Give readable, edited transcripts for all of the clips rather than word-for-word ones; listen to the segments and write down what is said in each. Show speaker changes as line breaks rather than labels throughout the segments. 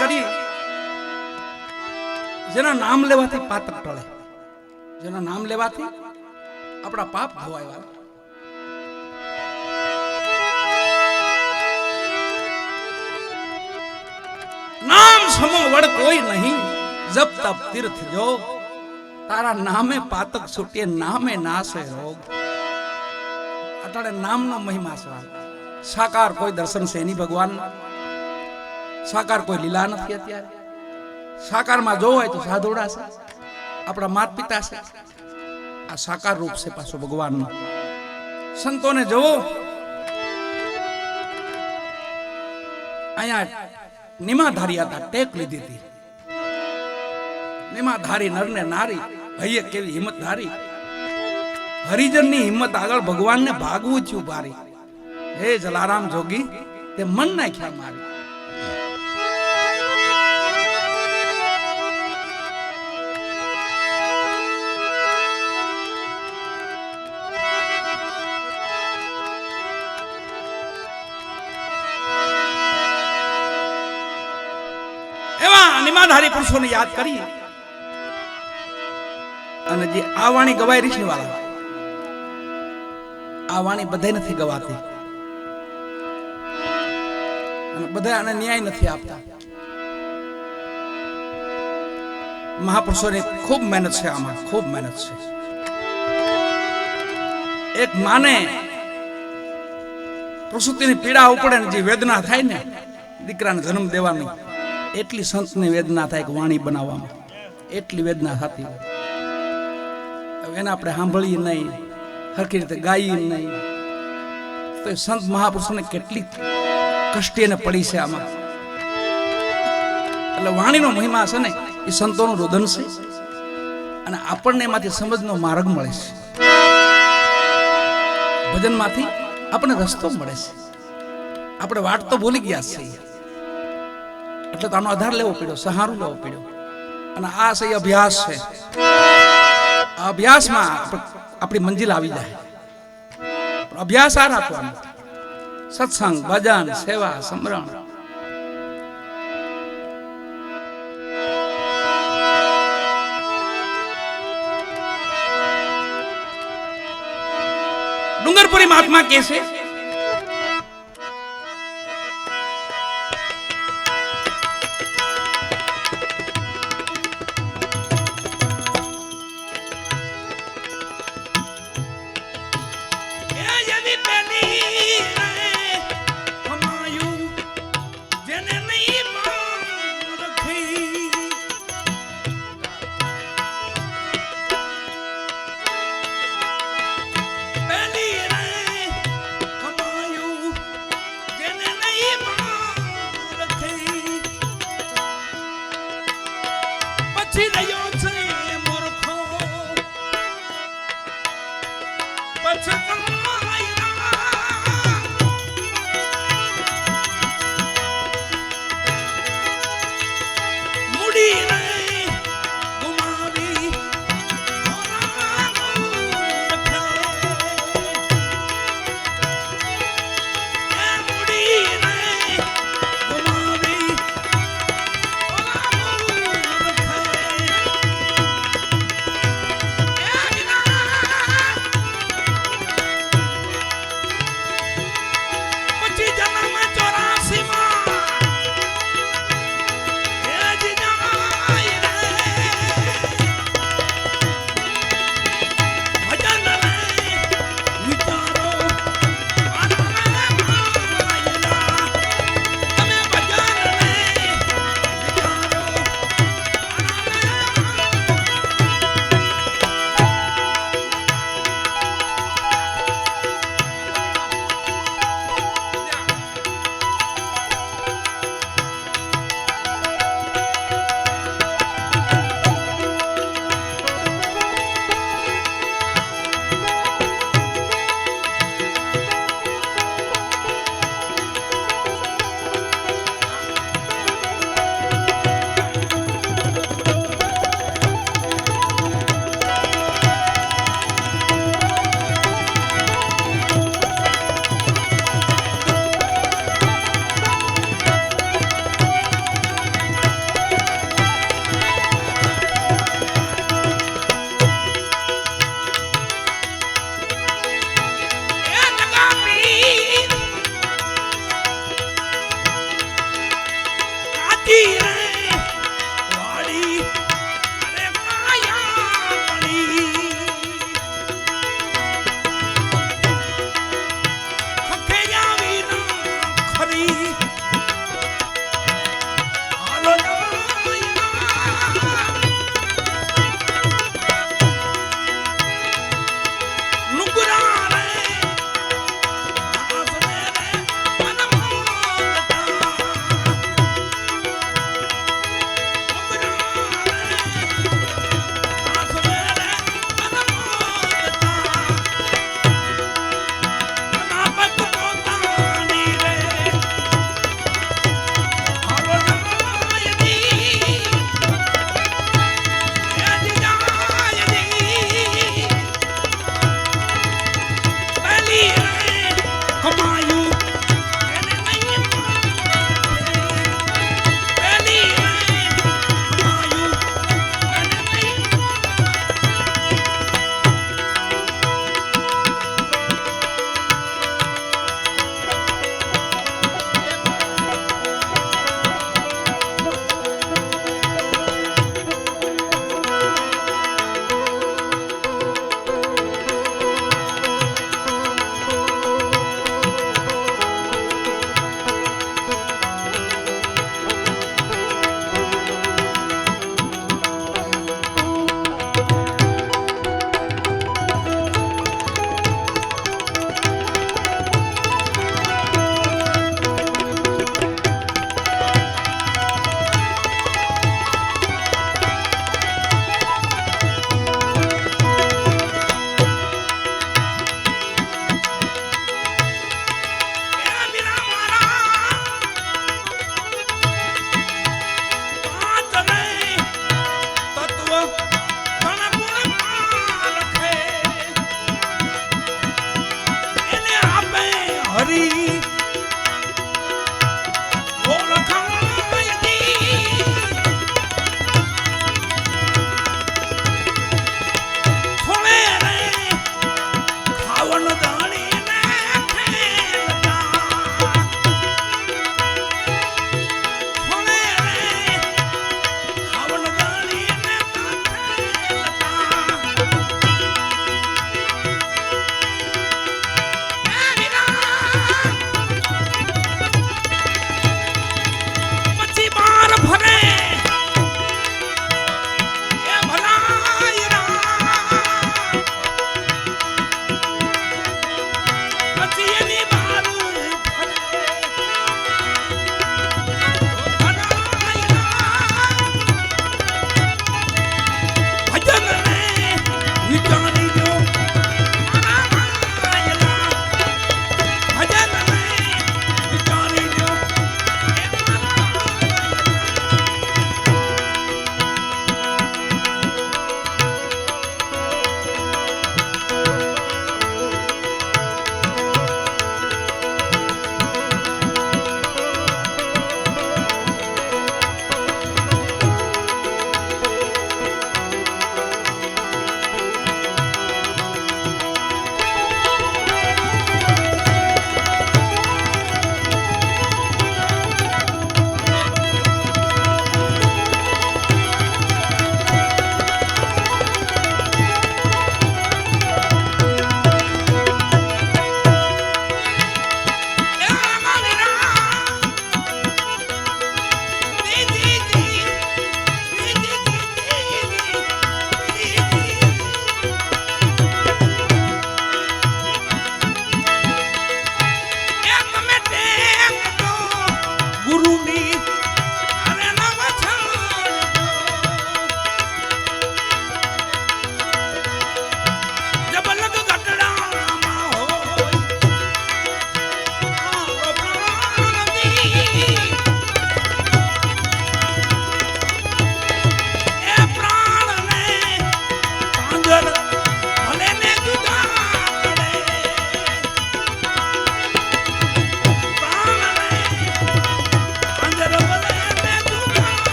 કરી જેના નામ લેવાથી પાતક ટળે, જેના નામ લેવાથી આપણા પાપ ધોવાય. નામ સમો વડ કોઈ નહીં, જપ તપ તીર્થ જોગ, તારા નામે પાતક છૂટે, નામે નાશે રોગ. અટાણે નામનો મહિમા છે. સાકાર કોઈ દર્શન છે નહીં ભગવાન, સાકાર કોઈ લીલા નથી. અત્યારે સાકારમાં જોવો હોય તો સાધુડા છે, આપણા માતા પિતા છે. આ સાકાર રૂપ છે પાછું ભગવાનનું. સંતોને જોવો, અહીંયા નિમાધારી હતા, ટેક લીધી હતી. નિમાધારી નરને નારી, હૈયે કેવી હિંમત ધારી. હરિજનની હિંમત આગળ ભગવાનને ભાગવું થયું ભારી. હે જલારામ જોગી તે મન નાખ્યા મારી. એવા નિમાધારી પુરુષોને યાદ કરી અને જે આ વાણી ગવાય ઋષિ વાળા, આ વાણી બધે નથી ગવાતી અને બધા આને ન્યાય નથી આપતા. મહાપુરુષોની ખૂબ મહેનત છે, આમાં ખૂબ મહેનત છે. એક માને પ્રસૂતિની પીડા ઉપડે ને જે વેદના થાય ને દીકરાને જન્મ દેવાની, એટલી સંતની વેદના થાય કે વાણી બનાવવામાં એટલી વેદના થતી હોય. એને આપણે સાંભળીએ નહીં, સરખી રીતે ગાઈએ નહીં, તો સંત મહાપુરુષોને કેટલી કષ્ટી એને પડી છે આમાં. એટલે વાણીનો મહિમા છે ને એ સંતોનું રુદન છે અને આપણને એમાંથી સમજનો માર્ગ મળે છે. ભજનમાંથી આપણને રસ્તો મળે છે. આપણે વાટ તો ભૂલી ગયા છીએ, એટલે તો આનો આધાર લેવો પડ્યો, સહારું લેવો પડ્યો. અને આ છે અભ્યાસ છે. આ અભ્યાસમાં આપણી મંજિલ આવી જાય. અભ્યાસ આ રાખવાનો, સત્સંગ, ભજન, સેવા, સમરણ. ડુંગરપુરી મહાત્મા કહે છે,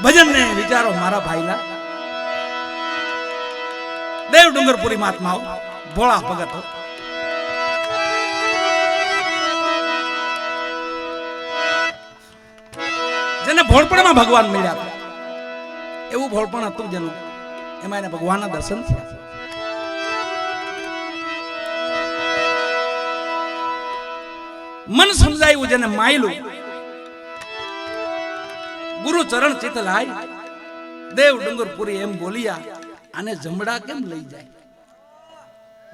ભજનને વિચારો મારા ભાઈના. દેવ ડુંગરપુરી મહાત્માઓ, ભોળા ભગતો, જેને ભોળપણમાં ભગવાન મળ્યા હતા, એવું ભોળપણ હતું જેનું, એમાં એને ભગવાનના દર્શન થયા. મન સમજાયું જેને માયલું, ગુરુ ચરણ ચિત લાય. દેવ ડુંગરપુરી એમ બોલિયા, આને જમડા કેમ લઈ જાય?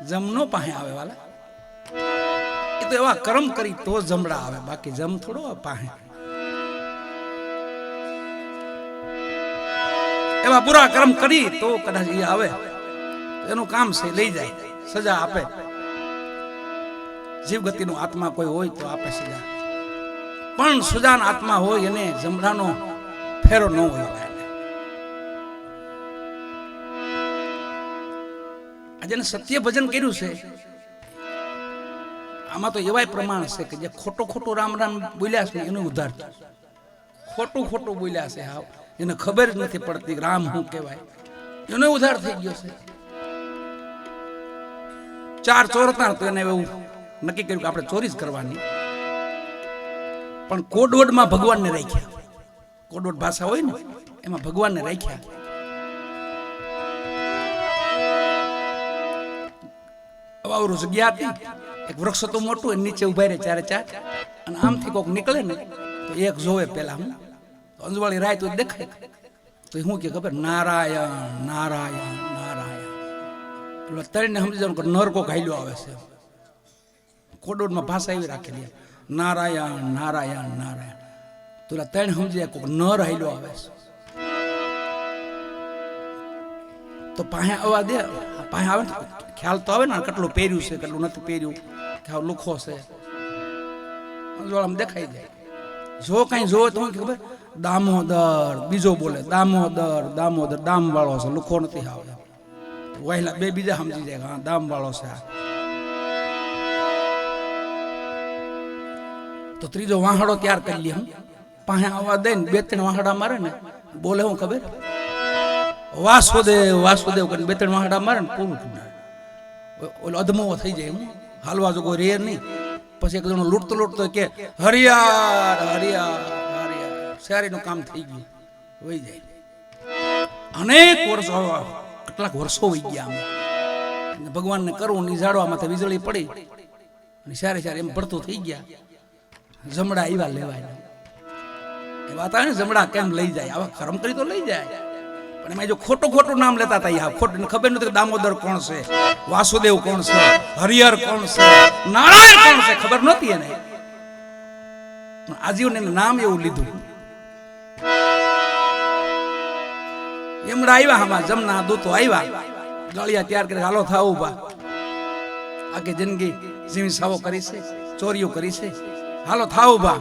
જમનો પાસે આવે વાલા, એ તો એવા કર્મ કરી તો જમડા આવે, બાકી જમ થોડો પાસે. એવા બુરા કર્મ કરી તો કદાચ એ આવે, એનું કામ છે લઈ જાય, સજા આપે. જીવ ગતિનો આત્મા કોઈ હોય તો આપે સજા, પણ સુજાન આત્મા હોય એને જમડાનો ફેરો ન હોય. આજે સત્ય ભજન કર્યું છે, આમાં તો એવાય પ્રમાણ છે કે જે ખોટું ખોટું રામ રામ બોલ્યા છે એનું ઉદ્ધાર, ખોટું ખોટું બોલ્યા છે હાવ, એને ખબર જ નથી પડતી રામ શું કહેવાય, એનો ઉદ્ધાર થઈ ગયો છે. 4 ચોર હતા તો એને એવું નક્કી કર્યું કે આપણે ચોરી જ કરવાની, પણ કોડવડમાં ભગવાનને રાખ્યા. કોડવડ ભાષા હોય ને એમાં ભગવાનને રાખ્યા. અવાવરું જગ્યા હતી, એક વૃક્ષ તો મોટું, એની નીચે ઉભા રહે 4 અને આમથી કોક નીકળે ને તો એક જોવે પેલા, હું અંજવાળી રાય તો દેખાય, તો શું કે ખબર, નારાયણ નારાયણ નારાયણ. એટલે તરીને સમજી જવાનું કે નર કોક હાલ્યો આવે છે. કોડવડમાં ભાષા એવી રાખેલી, નારાયણ નારાયણ નારાયણ. તો તણ સમજી જાય કોક નર હાલ્યો આવે છે. તો પાસે આવવા દે, પાસે આવે ને ખ્યાલ તો આવે ને કેટલું પહેર્યું છે કેટલું નથી પહેર્યું, કે આવ લુખો છે, અંજવાળામાં દેખાઈ જાય. જો કઈ જોવે તો ખબર, દામોદર, બીજો બોલે દામોદર દામોદર, દામ વાળો છે, લુખો નથી આવે. વહેલા 2 બીજા સમજી જાય, હા દામ વાળો છે. તો ત્રીજો વાહડો તૈયાર કરી લે, પાસે આવવા દે ને 2-3 વાહડા મારે ને, બોલે હું ખબર, વાસુદેવ વાસુદેવ કરીને 2-3 વાહડા મારે ને પૂરું કરી નાખે. ઓલો અધમો થઈ જાય, હું હાલવા જો કોઈ રે નહીં. પછી એક જણો લૂંટતો લૂંટતો કે હરિયાર હરિયાર હરિયાર, શેરીનું કામ થઈ ગયું, વહી જાય. અનેક વર્ષો, કેટલાક વર્ષો વહી ગયા. ભગવાનને કરવું નિઝાડવા માથે વીજળી પડી અને સારે સારે એમ પડતું થઈ ગયા. જમડા આવ્યા લેવાય, એ વાત આવે ને, જમડા કેમ લઈ જાય? આવા કર્મ કરી તો લઈ જાય, પણ એમાં જો ખોટું ખોટું નામ લેતા હતા, ખોટું ખબર નથી. દામોદર કોણ છે, વાસુદેવ કોણ છે, હરિહર કોણ છે, નારાયણ કોણ છે, ખબર નહોતી એને. આજીવન એનું નામ એવું લીધું. એમડા આવ્યા, આમાં જમના દૂતો આવ્યા, ગાળિયા તૈયાર કરી, હાલો થાવ ઉભા, આખી જિંદગી જીવી સાવો કરી છે, ચોરીઓ કરી છે, હાલો થાવ ઉભા.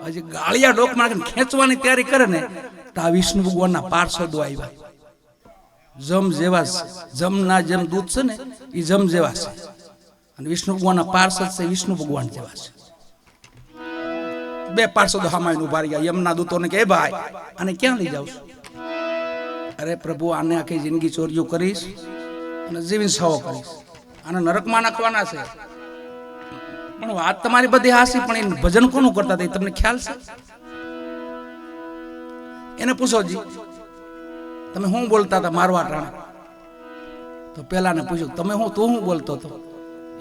હજી ગાળિયા ડોકમાં ખેંચવાની તૈયારી કરે ને તો આ વિષ્ણુ ભગવાનના પાર્ષદો આવ્યા. જમ જેવા, જમના જેમ દૂધ છે ને એ જમ જેવા છે, અને વિષ્ણુ ભગવાનના પાર્ષદ છે વિષ્ણુ ભગવાન જેવા છે. 2 પાર્ષદો સામાઈને ઉભા રહ્યા. યમના દૂતોને કે ભાઈ આને ક્યાં લઈ જાવ છો? અરે પ્રભુ, આને આખી જિંદગી ચોરીઓ કરીશ અને જીવીને સાવો કરીશ, આને નરકમાં નાખવાના છે. પણ વાત તમારી બધી હાસી, પણ એ ભજન કોનું કરતા હતા તમને ખ્યાલ છે? એને પૂછો જી, તમે શું બોલતા હતા મારવા ટાણે? તો પેલાને પૂછ્યું, તમે હું, તું શું બોલતો હતો?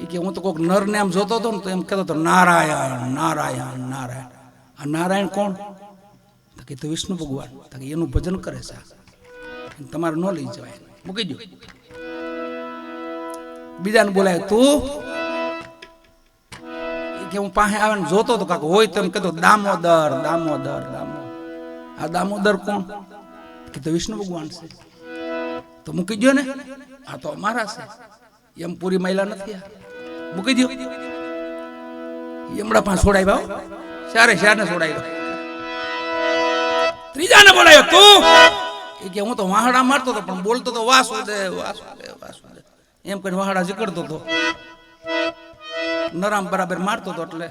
એ કે હું તો કોઈક નરને આમ જોતો હતો ને તો એમ કહેતો હતો નારાયણ નારાયણ નારાયણ. આ નારાયણ કોણ? તો કે તો વિષ્ણુ ભગવાન. તો કે એનું ભજન કરે છે, તમારે ન લઈ જવાય, મૂકી દો. બીજાને બોલાય, તું કે હું પાસે આવે ને જોતો તો કાક હોય તો એમ કહેતો દામોદર દામોદર દામોદર. આ દામોદર કોણ? કે તો વિષ્ણુ ભગવાન છે. તો મૂકી દો ને, આ તો અમારા છે, એમ પૂરી મહિલા નથી, મૂકી દો. એમડા પાસે છોડાવ્યા, ચારે છોડાવ્યા. ત્રીજાને બોલાયો, તું? એ કે હું તો વાહડા મારતો હતો પણ બોલતો તો વાસુદેવ વાસુદેવ વાસુદેવ એમ કરીને વાહડા જકડતો હતો. નરામ બરાબર મારતો હતો એટલે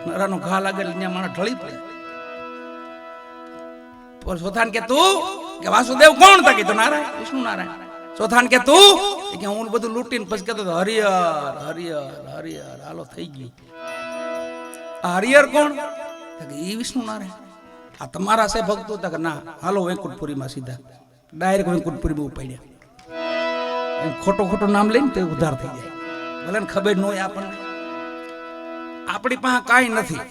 નરાનો ઘા લાગે એટલે ત્યાં માણસ ઢળી પડે. ચોથાને કે તું કે વાસુદેવ કોણ હતા? કીધું નારાયણ, વિષ્ણુ નારાયણ. ચોથાને કે તું કે હું બધું લૂંટીને પછી કહેતો હરિહર હરિહર હરિહર. હાલો થઈ ગયું. આ હરિહર કોણ? કે ઈ વિષ્ણુ નારાયણ. આ તમારા છે ભક્તો? કે ના, હાલો વૈકુંઠપુરીમાં સીધા ડાયરેક્ટ વૈકુંઠપુરીમાં ઉપાડ્યા. એમ ખોટું ખોટું નામ લઈને તો ઉધાર થઈ જાય. ભલે ને ખબર ન હોય આપણને. આપણી પાસે કાંઈ નથી,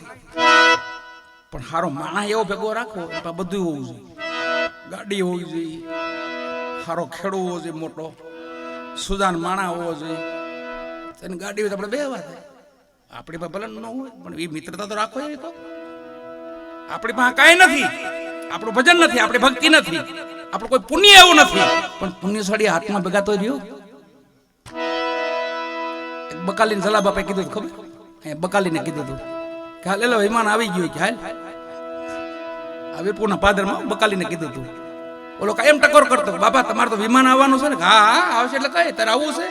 પણ સારો માણસ એવો ભેગો રાખો, બધું હોવું જોઈએ. ગાડી હોવી જોઈએ, સારો ખેડૂ હોવો જોઈએ, મોટો સુજાન માણા હોવો જોઈએ. એની ગાડી હોય તો આપણે બે વાત થાય. આપણી પાસે ભલે ન હોય, પણ એ મિત્રતા તો રાખો. એ તો આપણી પાસે કાંઈ નથી, આપણું ભજન નથી, આપણી ભક્તિ નથી, આપણું કોઈ પુણ્ય એવું નથી, પણ પુણ્યશાળી હાથમાં ભેગા તો રહ્યો. બકાલીને સલાહ બાપે કીધું ખબર? બકાલીને કીધું હતું કે હાલ લે વિમાન આવી ગયું. કે હાલ આ વીરપુરના પાદરમાં બકાલીને કીધું હતું. ઓલો કાયમ ટકોર કરતો, બાપા તમારે તો વિમાન આવવાનું છે ને? હા હા આવશે. એટલે કઈ તારે આવવું છે?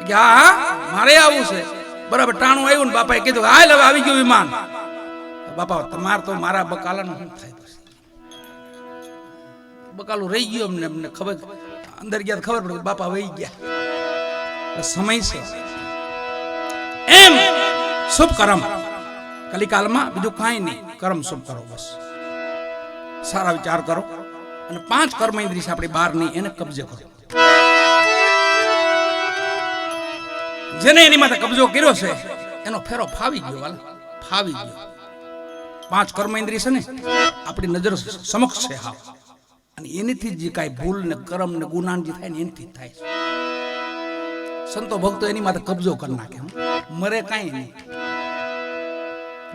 કે હા હા મારે આવવું છે. બરાબર ટાણું આવ્યું ને બાપાએ કીધું હાલ હવે આવી ગયું વિમાન. બાપા તમારે તો મારા બકાલાનું શું થાય? બકાલું રહી ગયું. અમને ખબર, અંદર ગયા ખબર પડી બાપા વહી ગયા. સમય છે એમ. શુભ કર્મ કલિકાલમાં બીજું કાંઈ નહીં, કર્મ શુભ કરો બસ. સારા વિચાર કરો અને 5 કર્મ ઇન્દ્રિય આપણી બહાર નહીં, એને કબજે કરો. જેને એની માથે કબજો કર્યો છે એનો ફેરો ફાવી ગયો. વાલા ફાવી ગયો. 5 કર્મ ઇન્દ્રિય છે ને આપણી નજર સમક્ષ છે. હા, અને એનીથી જ કાંઈ ભૂલ ને કર્મ ને ગુનાહ જે થાય ને એનથી જ થાય છે. સંતો ભક્તો એની માથે કબજો કરી નાખે. મરે કાંઈ નહીં.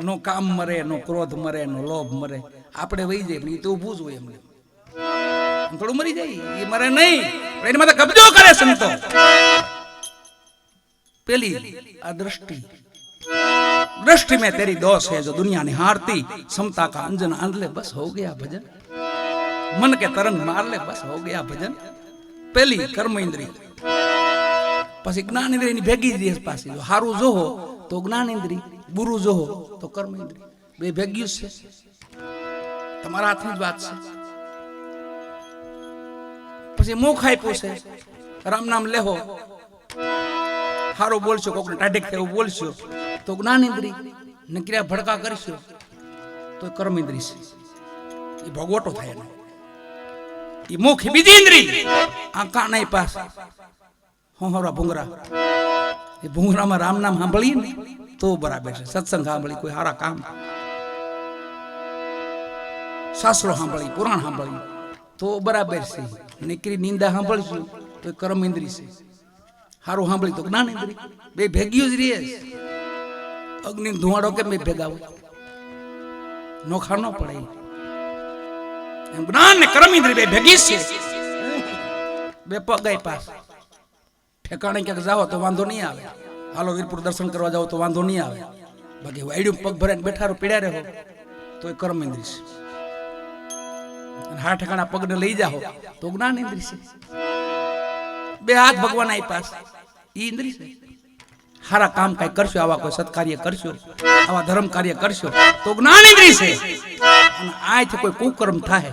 નો કામ મરે, નો ક્રોધ મરે, નો લોભ મરે. આપણે વહી જાય પણ એ તો ઊભું જ હોય. એમને થોડું મરી જાય, એ મરે નહીં, પણ એની માથે કબજો કરે સંતો. પેલી આ दृष्टि में तेरी दोष है जो दुनिया निहारती, समता का अंजन आंध ले बस हो गया भजन, मन के तरंग मार ले बस हो गया भजन. પેલી કર્મ ઇન્દ્રિય, પછી જ્ઞાન ઇન્દ્રિય ની ભેગી જ રહે. પાછી જો સારું જોહો તો જ્ઞાન ઇન્દ્રિય, બુરું જોહો તો કર્મ ઇન્દ્રિય. બે ભેગ્યું છે, તમારા હાથની જ વાત છે. પછી મુખ આપ્યું છે, રામ નામ લેહો, સારું બોલશો, કોકને ટાઢેક થાય એવું બોલશો તો જ્ઞાન ઇન્દ્રિય, નકર્યા ભડકા કરશો તો કર્મ ઇન્દ્રિય છે. એ ભોગવટો થાય એનો. એ મુખ બીજી ઇન્દ્રિય, આ કાના પાસ હોહરા ભૂંગરા, એ ભૂંગરામાં રામ નામ સાંભળીએ ને તો બરાબર છે. સત્સંગ સાંભળી, કોઈ સારા કામ, શાસ્ત્રો સાંભળી, પુરાણ સાંભળી તો બરાબર છે. નીકળી નિંદા સાંભળશું તો કર્મ ઇન્દ્રિય છે. સારું સાંભળી તો જ્ઞાન ઇન્દ્રિય. બે ભેગ્યું જ રહે. અગ્નિ ધુવાડો કેમ બે ભેગા હોય? નોખા ન પડે. એમ જ્ઞાન ને કર્મ ઇન્દ્રિય બે ભેગી છે. બે પગાઈ પાસ ઠેકાણે ક્યાંક જાઓ તો વાંધો નહીં આવે. હાલો વીરપુર દર્શન કરવા જાઓ તો વાંધો નહીં આવે. બાકી વાયડું પગ ભરાઈને બેઠા રહો, પીડ્યા રહો તો એ કર્મ ઇન્દ્રિય છે. હા ઠેકાણા પગને લઈ જાઓ તો જ્ઞાન ઇન્દ્રિય છે. બે હાથ ભગવાન આપ્યા, એ ઇન્દ્રિય છે. સારા કામ કઈ કરશો, આવા કોઈ સત્કાર્ય કરશો, આવા ધર્મ કાર્ય કરશો તો જ્ઞાન ઇન્દ્રિય છે. અને આથી કોઈ કુકર્મ થાય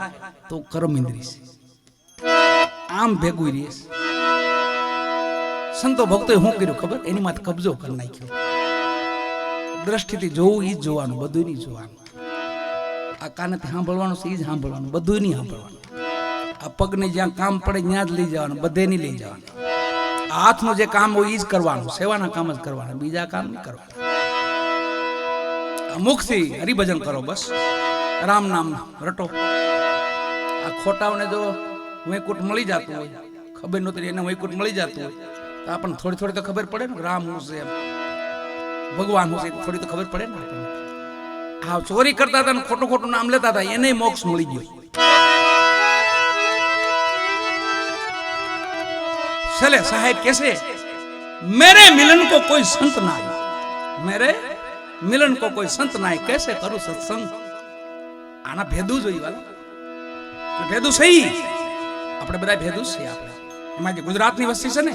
તો કર્મ ઇન્દ્રિય છે. આમ ભેગું રહે. સંતો ભક્તોએ શું કર્યું ખબર? એની માથે કબજો કરી નાખ્યો. દ્રષ્ટિથી જોવું એ જ જોવાનું, બધું નહીં જોવાનું. આ કાનેથી સાંભળવાનું છે એ જ સાંભળવાનું, બધું નહીં સાંભળવાનું. આ પગને જ્યાં કામ પડે ત્યાં જ લઈ જવાનું, બધે નહીં લઈ જવાનું. આ હાથનું જે કામ હોય એ જ કરવાનું, સેવાના કામ જ કરવાના, બીજા કામ નહીં કરવાના. આ મુખથી હરિભજન કરો, બસ રામ નામ રટો. આ ખોટાઓને જો વૈકુંઠ મળી જતું હોય, ખબર નહોતી એને વૈકુંઠ મળી જતું હોય તો આપણને થોડી થોડી તો ખબર પડે ને, રામ હું છે, ભગવાન હું છે, થોડી તો ખબર પડે ને. હા, ચોરી કરતા હતા ને ખોટું ખોટું નામ લેતા હતા, એને મોક્ષ મળી ગયો. चले साहेब कैसे मेरे मिलन को कोई संत ना आए, मेरे मिलन को कोई संत ना आए, कैसे करूं सत्संग? आना भेदू जोई वाला भेदू सही. આપણે બધા ભેદુ છે. આપણે એમાં જે ગુજરાતની વસ્તી છે ને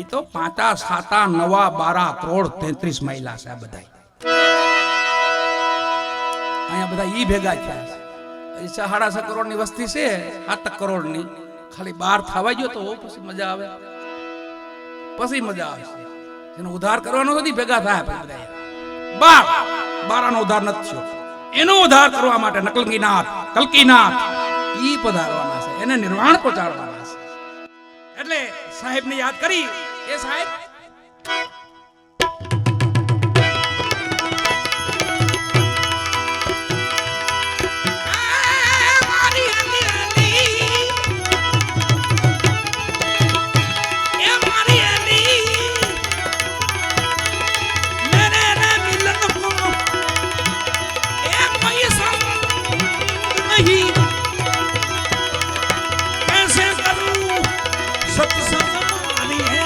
એ તો 5, 7, 9, 12 કરોડ 33 મહિલા છે. આ બધા અહીંયા બધા ઈ ભેગા થયા છે. 6.5 કરોડની વસ્તી છે, 7 કરોડની. ખાલી બહાર થવા ગયો તો પછી મજા આવે, પછી મજા આવે. એનો ઉધાર કરવાનો નથી, ભેગા થાય બધા. બારાનો ઉધાર નથી થયો, એનો ઉધાર કરવા માટે નકલકીનાથ કલકીનાથ ઈ પધારવાના છે, એને નિર્વાણ પહોંચાડવાના છે. એટલે સાહેબને યાદ કરી, એ સાહેબ સત્સંગ મારી હે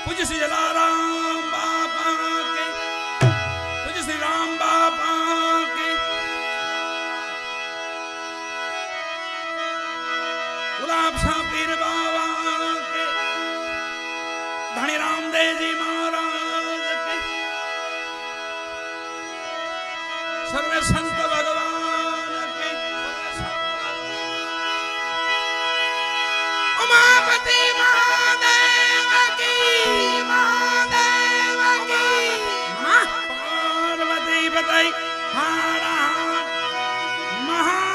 પૂજ્ય શ્રી જલારામ બાપા કે, પૂજ્ય શ્રી રામ બાપા કે, ગુલાબ શાહ પીર બાબા કે, ધણી રામદેવજી મહારાજ કે, સર્વે સંત ભગવાન કે, ઉમાપતિ મહાદેવ કી, મહાદેવ કી, પાર્વતી પતઈ હર હર મહાદેવ.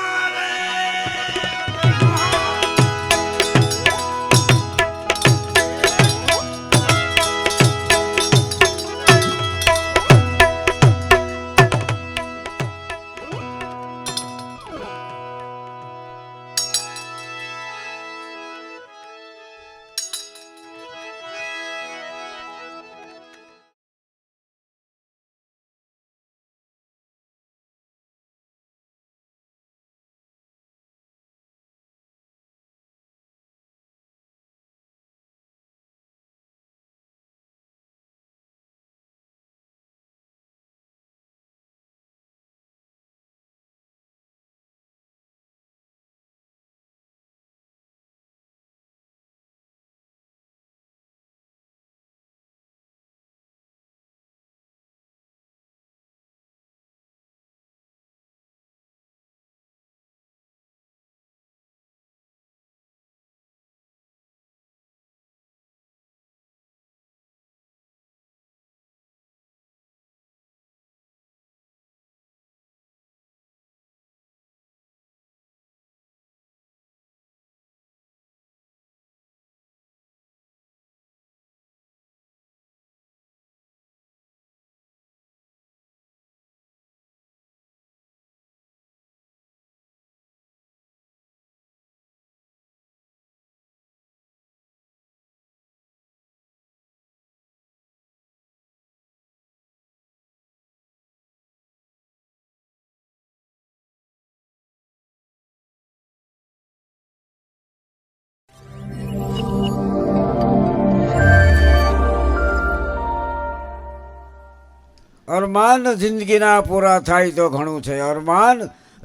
અરમાન જિંદગીના પૂરા થાય તો ઘણું છે. અરમાન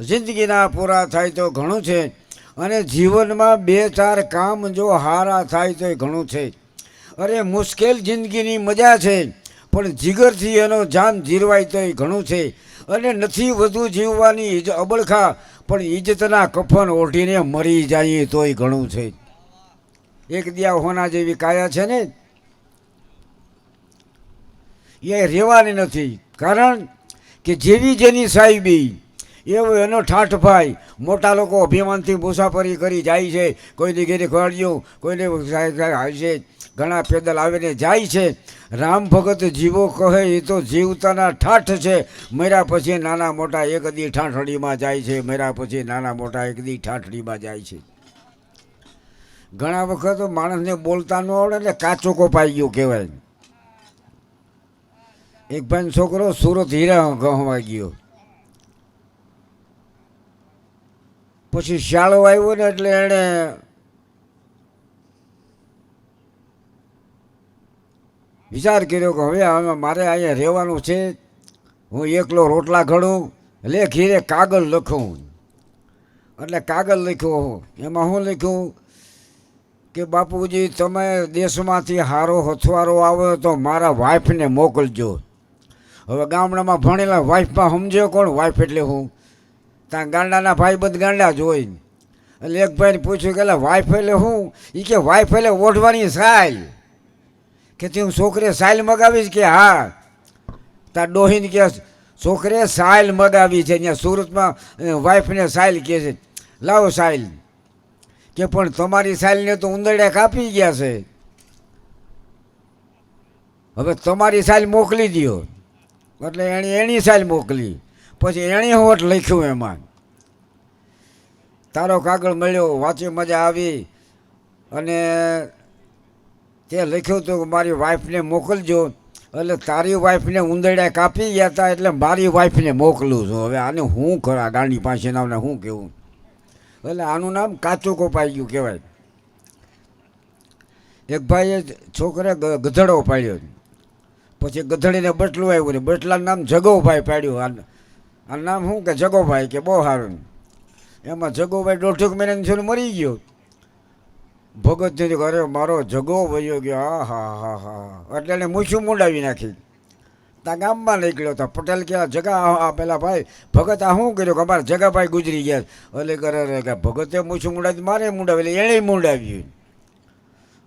જિંદગીના પૂરા થાય તો ઘણું છે. અને જીવનમાં બે ચાર કામ જો હારા થાય તો ઘણું છે. અરે મુશ્કેલ જિંદગીની મજા છે, પણ જીગરથી એનો જાન જીરવાય તો ઘણું છે. અને નથી વધુ જીવવાની અબળખા, પણ ઇજ્જતના કફન ઓઢીને મરી જાય તોય ઘણું છે. એક દિયા હોના જેવી કાયા છે ને, એ રહેવાની નથી. કારણ કે જેવી જેની સાહેબી એવો એનો ઠાઠભાઈ. મોટા લોકો અભિમાનથી મુસાફરી કરી જાય છે, કોઈની ઘેરે ખોવાડ્યું, કોઈને છે, ઘણા પેદલ આવીને જાય છે. રામ ભગત જીવો કહે એ તો જીવતાના ઠાઠ છે. મર્યા પછી નાના મોટા એક દી ઠાઠડીમાં જાય છે. મર્યા પછી નાના મોટા એક દી ઠાઠડીમાં જાય છે. ઘણા વખત માણસને બોલતા ન આવડે એટલે કાચો કોપાઈ ગયો કહેવાય. એક ભાઈ છોકરો સુરત હીરા ગહવા ગયો, પછી શાળો આવ્યો ને એટલે એણે વિચાર કર્યો કે હવે મારે અહીંયા રહેવાનું છે, હું એકલો રોટલા ઘડું, લે ઘીરે કાગળ લખું. એટલે કાગળ લખ્યો. એમાં હું લખ્યું કે બાપુજી તમે દેશમાંથી હારો હથવારો આવે તો મારા વાઈફને મોકલજો. હવે ગામડામાં ભણેલા વાઈફમાં સમજ્યો કોણ? વાઈફ એટલે હું? ત્યાં ગાંડાના ભાઈ બંધ ગાંડા જ હોય. એટલે એક ભાઈને પૂછ્યું કે વાઈફ એટલે હું? એ કે વાઈફ એટલે ઓઢવાની સાલ. કે તું છોકરે સાલ મગાવીશ? કે હા. તાર ડોહીને કે છોકરે સાલ મગાવી છે. અહીંયા સુરતમાં વાઈફને સાલ કહે છે. લાવો સાલ. કે પણ તમારી સાલને તો ઉંદરડા કાપી ગયા છે, હવે તમારી સાલ મોકલી દો. એટલે એની સાલ મોકલી. પછી એણે હોટ લખ્યું એમાં, તારો કાગળ મળ્યો, વાંચી મજા આવી. અને તે લખ્યું હતું કે મારી વાઈફને મોકલજો. એટલે તારી વાઈફને ઉંદરડા કાપી ગયા હતા, એટલે મારી વાઈફને મોકલું છું. હવે આને હું ખરા ગાંડી પાસે નામને શું કહેવું? એટલે આનું નામ કાચું કોપાઈ ગયું કહેવાય. એક ભાઈએ છોકરે ગધેડો પાડ્યો, પછી ગધેડીને બટલું આવ્યું ને બટલાનું નામ જગોભાઈ પાડ્યું. આ નામ શું કે જગોભાઈ કે બહુ સારું. એમાં જગોભાઈ 1.5 મહિનાની છોડ મરી ગયો. ભગત અરે મારો જગો વયો ગયો, હા હા હા હા, એટલે એને મૂછું મુંડાવી નાખી. ત્યાં ગામમાં નીકળ્યો હતો. પટેલ કે જગા પેલા ભાઈ ભગત આ શું કર્યું કે અમારા જગાભાઈ ગુજરી ગયા. એટલે કરે કે ભગતે મૂછું મુંડાવી મારે મુંડાવી એટલે એણે મુંડાવ્યું.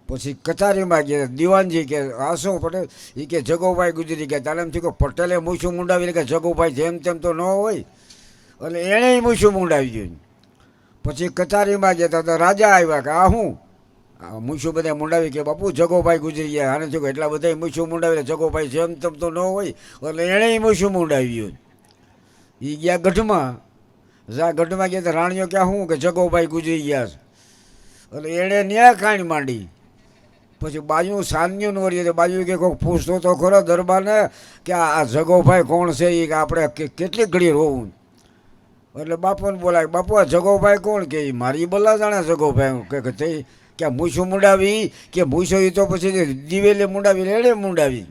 પછી કચેરીમાં ગયા દિવાનજી કે આ શું પટેલ, એ કે જગોભાઈ ગુજરી ગયા. તારે એમ થયું કે પટેલે મૂછું મુંડાવી કે જગોભાઈ જેમ તેમ તો ન હોય, એટલે એણે મૂછું મુંડાવી ગયું. પછી કચેરીમાં ગયા તો રાજા આવ્યા કે આ શું મૂછું બધા મુંડાવી કે બાપુ જગોભાઈ ગુજરી ગયા. આને થયું કે એટલા બધા મૂછું મુંડાવી જગોભાઈ જેમ તેમ તો ન હોય, એટલે એણે મૂછું મુંડાવ્યું. એ ગયા ગઢમાં. ગઢમાં ગયા તો રાણીઓ ક્યાં શું કે જગોભાઈ ગુજરી ગયા, એટલે એણે ન્યાય ખાણી માંડી. પછી બાજુ સાન્યું વળી તો બાજુ કે કોઈક પૂછતો તો ખરો દરબારને કે આ જગોભાઈ કોણ છે, એ કે આપણે કેટલી ઘડી રોવું. એટલે બાપુને બોલાય, બાપુ આ જગોભાઈ કોણ કે મારી બોલા જાણે જગોભાઈ કે તે કે મૂછું મુંડાવી કે મૂછો એ તો પછી દિવેલે મુંડાવી એડે મુંડાવી.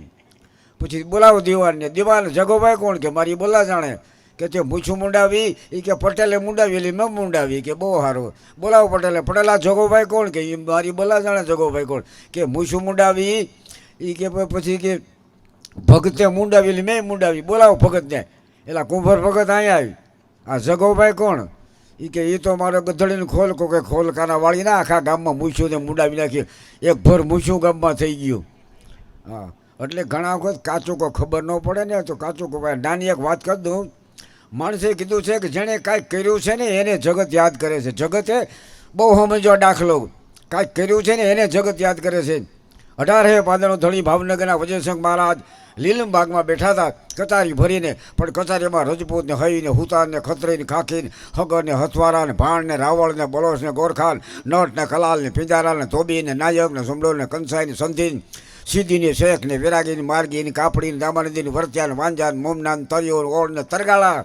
પછી બોલાવો દિવાનને. દિવાન જગોભાઈ કોણ કે મારી બોલા જાણે કે તે મૂછું મુંડાવી એ કે પટેલે મુંડાવી એટલે મેં મુંડાવી કે બહુ સારું. બોલાવો પટેલે. પટેલા જગોભાઈ કોણ કે એ મારી બોલા જાણે જગોભાઈ કોણ કે મૂછું મુંડાવી એ કે પછી કે ભગતે મુંડાવી એટલે મેં મુંડાવી. બોલાવો ભગતને. એટલે કુંભર ભગત અહીંયા આવી. આ જગોભાઈ કોણ એ કે એ તો મારે ગધડીને ખોલ કો કે ખોલ કાના વાળી ના આખા ગામમાં મૂછું ને મુંડાવી નાખી. એક ભર મૂછું ગામમાં થઈ ગયું. હા, એટલે ઘણા વખત કાચું કોઈ ખબર ન પડે ને તો કાચું કોઈ. નાની એક વાત કરી દઉં. માણસે કીધું છે કે જેણે કાંઈક કર્યું છે ને એને જગત યાદ કરે છે. જગતે બહુ સમજો દાખલો. કાંઈક કર્યું છે ને એને જગત યાદ કરે છે. 18 પાદરનો ધણી ભાવનગરના વજયસંઘ મહારાજ લીલમબાગમાં બેઠા હતા કચારી ભરીને. પણ કચારીમાં રજપૂતને હઈને હુતારને ખત્રીને ખાખીને હગરને હથવારાને ભાણને રાવળને બલોસને ગોરખાન નટને કલાલને પિંજારાને ધોબીને નાયકને સુમડોને કંસાઈને સંધીને સીધીને શેખને વિરાગીને માર્ગીને કાપડીને દામાનદીને વર્ત્યાને વાંજાને મોમનાને તરિયો ઓળને તરગાળા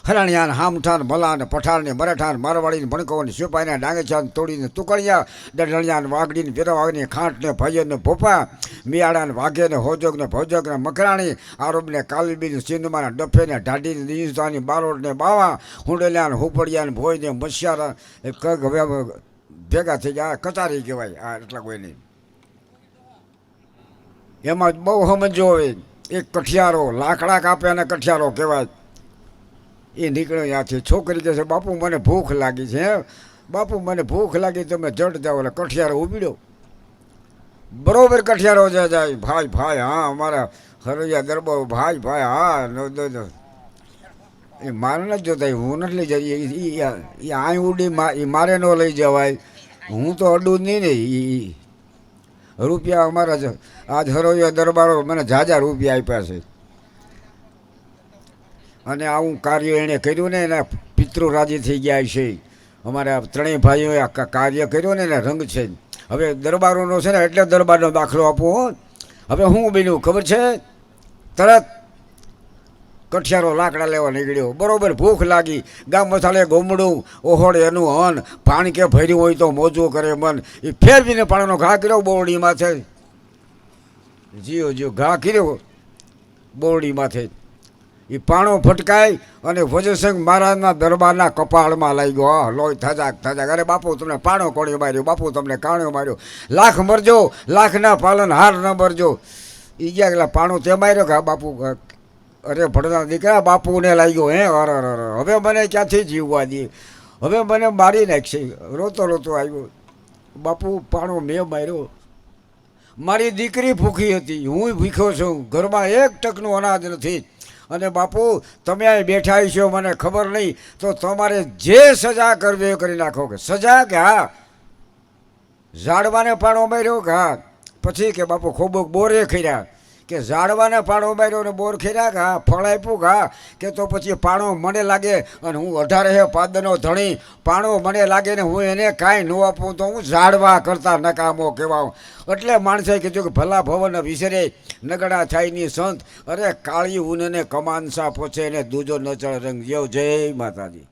હરાણિયાને હામઠાન ભલાને પઠાણને મરાઠાને મારવાડીને ભણકોને સિપાહીને ડાંગેચાને તોડીને તુકડિયા ડઢણિયાને વાગડીને વિરવાગને ખાંટને ભાઈઓને ભોપા મિયાળાને વાઘેને હોજોગને ભોજગને મકરાણી આરોબને કાલબીને સિંધમાના ડફેને ઢાઢીને દિસ્તાની બારોટને બાવા હુંડલિયાને હુપડિયાને ભોયને મસિયારા કગ ભેગા થઈ ગયા. કચારી કહેવાય આ એટલા કોઈ નહીં. એમાં બહુ સમજો હોય. એક કઠિયારો લાકડા કાપે અને કઠિયારો કહેવાય. એ નીકળ્યો ત્યાંથી. છોકરી કહે છે બાપુ મને ભૂખ લાગી છે. બાપુ મને ભૂખ લાગી, તમે જટ જાઓ. એટલે કઠિયારો ઉભીડ્યો. બરોબર કઠિયારો જાય ભાઈ ભાઈ હા અમારા હરૈયા દરબાર ભાઈ ભાઈ હા એ મારે નથી જોતા, હું નથી લઈ જાય. એ આઈ ઉડી એ મારે ન લઈ જવાય. હું તો અડું જ નહીં ને. એ રૂપિયા અમારા આજ હરૈયા દરબારો મને જાજા રૂપિયા આપ્યા છે. અને આવું કાર્ય એણે કર્યું ને એના પિતૃ રાજી થઈ ગયા છે. અમારા ત્રણેય ભાઈઓએ આ કાર્ય કર્યું ને એના રંગ છે. હવે દરબારોનો છે ને એટલે દરબારનો દાખલો આપવો. હવે હું બન્યું ખબર છે? તરત કઠિયારો લાકડા લેવા નીકળ્યો. બરોબર ભૂખ લાગી. ગામ મસાલે ગોમડું ઓહોડે એનું અન પાણી કે ભર્યું હોય તો મોજું કરે મન. એ ફેરવીને પાણીનો ઘા કર્યો બોરડી માથે. જીઓ જીઓ ઘા કર્યો બોરડી માથે. એ પાણો ફટકાય અને વજયસંઘ મહારાજના દરબારના કપાળમાં લઈ ગયો. હા લોહી થજાક થજાક. અરે બાપુ તમને પાણો કોણી માર્યો, બાપુ તમને કાણ્યો માર્યો, લાખ મરજો, લાખના પાલન હાર ન મરજો. એ ગયા પેલા પાણો તે માર્યો કે બાપુ. અરે ભણના દીકરા બાપુને લાગ્યો. હે અરે હવે મને ક્યાંથી જીવવા દે, હવે મને મારી નાખશે. રોતો રોતો આવ્યો. બાપુ પાણો મેં માર્યો. મારી દીકરી ભૂખી હતી, હું ભૂખ્યો છું, ઘરમાં એક ટકનું અનાજ નથી. અને બાપુ તમે અહીં બેઠા છો મને ખબર નહીં, તો તમારે જે સજા કરવી એ કરી નાખો. કે સજા કે હા ઝાડવાને પાણો માર્યો કે હા પછી કે બાપુ ખૂબ બોરે ખર્યા. કે ઝાડવાને પાણો માર્યો ને બોર ખર્યા કે હા ફળ આપ્યું કે હા કે તો પછી પાણો મને લાગે અને હું 18 પાદરનો ધણી પાણો મને લાગે ને હું એને કાંઈ ન આપું તો હું ઝાડવા કરતા નકામો કહેવાઉં. એટલે માણસે કીધું કે ભલા ભવન વિસરે નગડા થાયની સંત. અરે કાળી ઊનને કમાનસા પોછે ને દૂજો નચળ રંગ જેવ. જય માતાજી.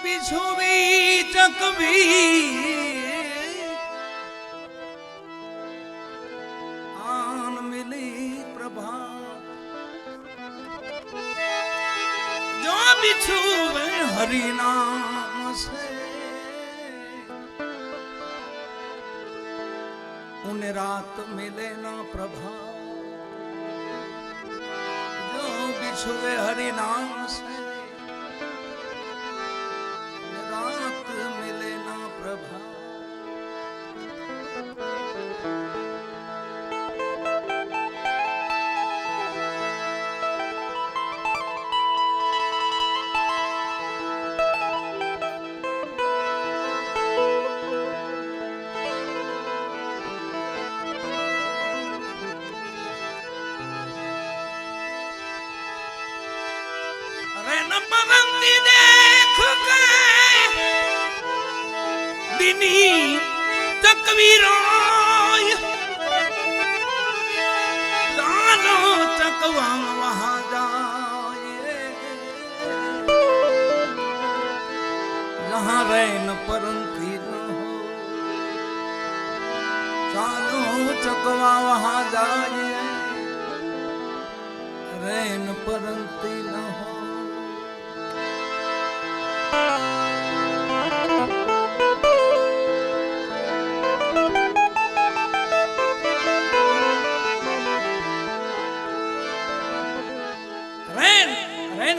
बिछुवी चकवी आन मिली प्रभात जो बिछुवे हरि नाम से उन्हें रात मिले ना प्रभात जो बिछुवे हरि नाम से रात मिले ना प्रभा अरे नंदी देख के दिनी तकवीरोय जानो चकवा वहां जाए जहां रैन परंती न हो जानो चकवा वहां जाए रैन परंती न हो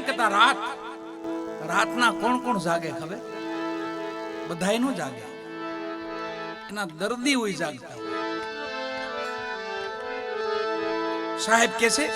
કહેતા રાત રાતના કોણ કોણ જાગે ખબર બધાય નો જાગે એના દર્દી હોય જાગતા સાહેબ કે છે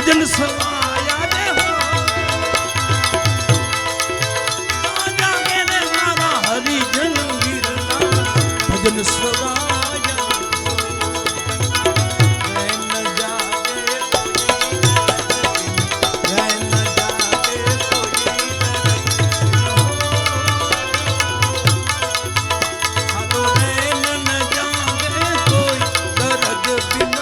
ભજન સવાયા દે હો જાગે ને મારા હરિજન વીરલા ભજન સવાયા ન જાગે કોઈ દરદ બિન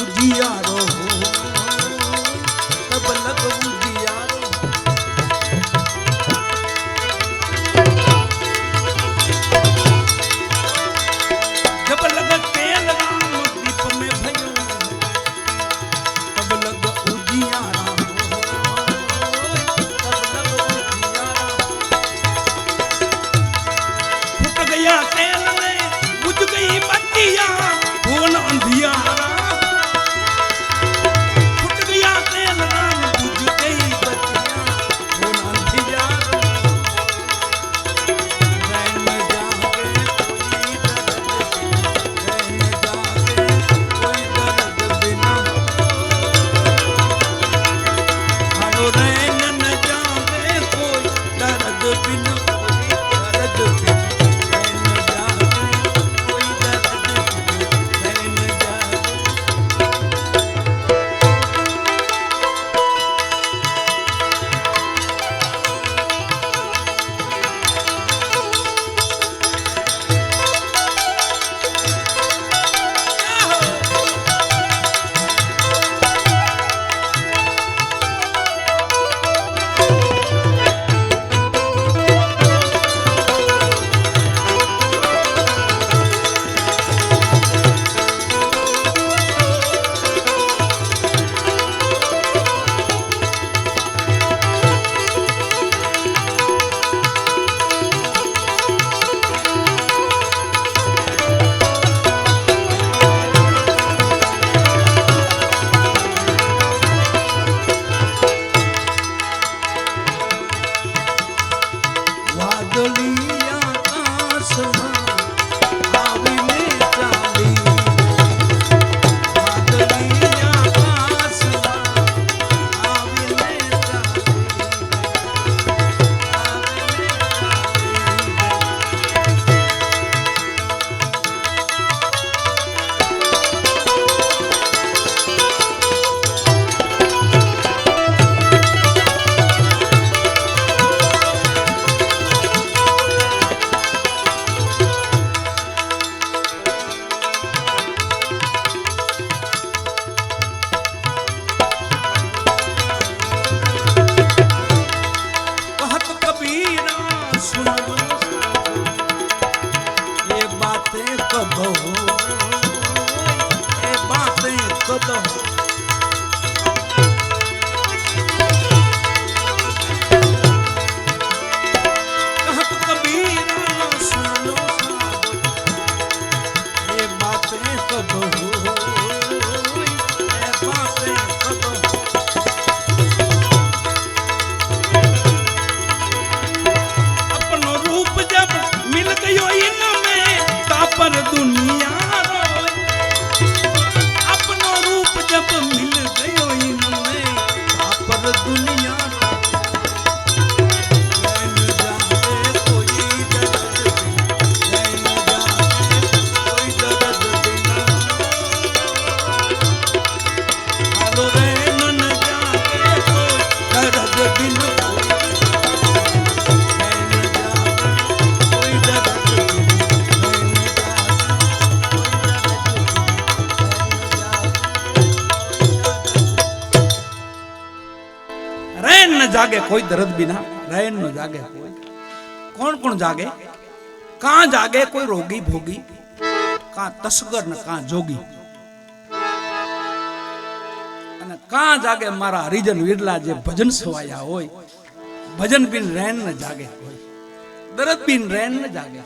ઉજિયારો તબ લગ ઉજિયારો जब लग तेल राम दीप में भयो तब लग उजियारा तब लग उजियारा फूट गया तेल ने बुझ गई बत्तियां भुवन अंधियारा फूट गया तेल राम बुझ गई बत्तियां भुवन अंधियारा रैन में जाके कोई दर्द बिना हारो रैन न जावे कोई दर्द बिन कोई दर्द बिन रैन जावे कोई दर्द बिन रैन जावे વાદળી આકાશમાં આવીને ચાલી વાદળી આકાશમાં આવીને कहत कबीरा सुन लो ये बातें कदो ये बातें कदो कहत कबीरा सुन लो ये बातें कदो ये बातें कदो अपनो रूप जब मिल गयो इनमें तापर दुनिया रोए अपनो रूप जब मिल गयो इनमें तापर दुनिया रोए रैन जावे कोई दर्द बिन रैन जावे कोई दर्द बिना हालो रैन न जावे कोई दर्द बिन रैन न जागे कोई दर्द बिना रैन न जागे कोई कौन कौन जागे कहां जागे कोई रोगी भोगी कहां तस्कर न कहां जोगी અને કહાં જાગે મારા હરિજન વીરલા જે ભજન સવાયા હોય ભજન બિન રૈન ન જાગે કોઈ દર્દ બિન રૈન ન જાગે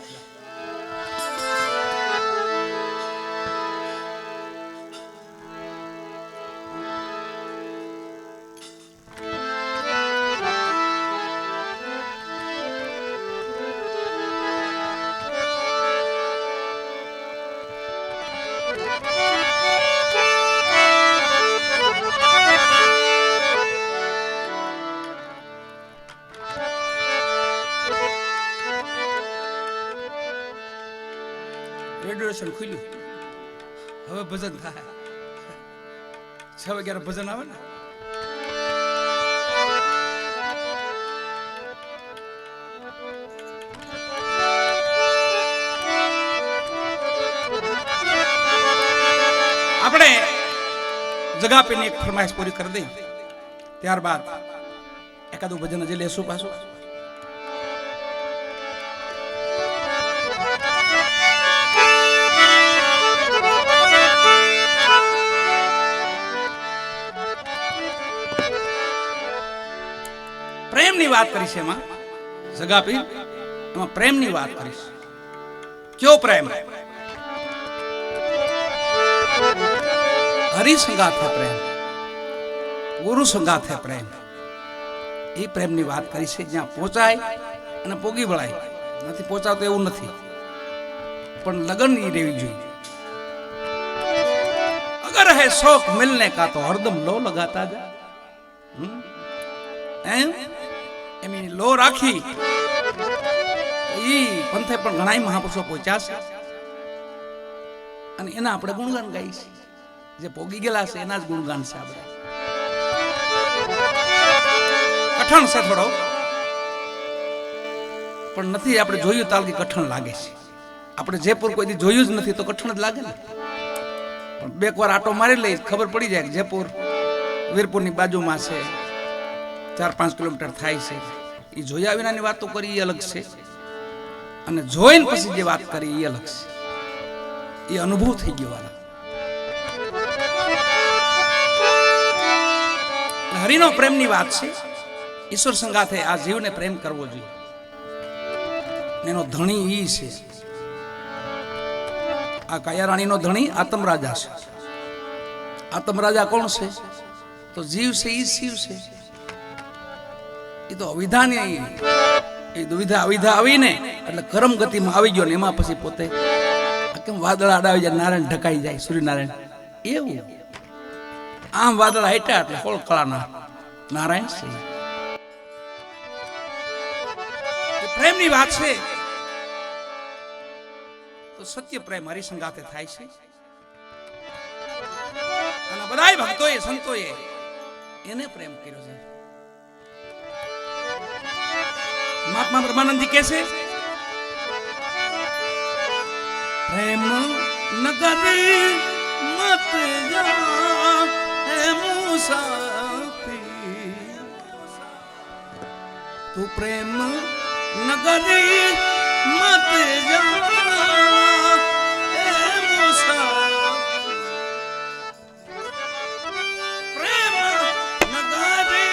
રેડિયો સ્ટેશન ખુલ્યું હવે ભજન થાય 6 વાગ્યા ભજન આવે ને આપણે જગાપીની એક ફરમાઈશ પૂરી કરી દઈ, ત્યારબાદ એકાદું ભજન હજી લેશું પાછું. પ્રેમની વાત કરીશ એમાં, જગાપી એમાં પ્રેમની વાત કરીશ. કયો પ્રેમ? હરિ સંગાથ હે પ્રેમ, ગુરુ સંગાથ હે પ્રેમ. એ પ્રેમની વાત કરી છે જ્યાં પહોંચાય અને પોગી વળાય. નથી પહોંચાતો એવું નથી, પણ લગન ની રહેવી જોઈએ. અગર હે શોક મિલને કા તો હરદમ લો લગાતા જા. એમ લો રાખી ઈ પંથે પણ ઘણા મહાપુરુષો પહોંચ્યા છે અને એના આપણે ગુણગાન ગાઈ છે. જે પોગી ગયેલા છે એના જ ગુણગાન છે. આપણે કઠણ છે થોડો, પણ નથી આપણે જોયું તાલ કે કઠણ લાગે છે. આપણે જયપુર કોઈ દી જોયું જ નથી તો કઠણ જ લાગે ને. પણ બે વાર આટો મારી લઈ ખબર પડી જાય કે જયપુર વીરપુરની બાજુમાં છે, 4-5 કિલોમીટર થાય છે. એ જોયા વિનાની વાતો કરી એ અલગ છે, અને જોઈને પછી જે વાત કરી એ અલગ છે. એ અનુભવ થઈ ગયો વાલા. હરિનો પ્રેમની વાત છે. ઈશ્વર સંગાથે આ જીવને પ્રેમ કરવો જોઈએ. એનો ધણી ઈ છે. આ કાયા રાણીનો ધણી આતમ રાજા છે. આતમ રાજા કોણ છે? તો જીવ છે, ઈ શિવ છે. એ તો અવિધાની એ દુવિધા અવિધા આવીને એટલે કરમ ગતિમાં આવી ગયો ને એમાં પછી પોતે કેમ વાદળા અડાવી જાય, નારાયણ ઢકાઈ જાય, સૂર્યનારાયણ એવું. આમ વાદળા હેઠા એટલે કોળ કળાના નારાયણ છે. પ્રેમની વાત છે તો સત્ય પ્રેમ હરિસંગાથે થાય છે. અને બધાય ભક્તોએ સંતોએ એને પ્રેમ કર્યો છે. મહાત્મા બ્રહ્માનંદજી કહે છે, પ્રેમ નગરી મત જા હે મુસાફિર, તું પ્રેમ નગરી મત જા હે મુસાફિર, પ્રેમ નગરી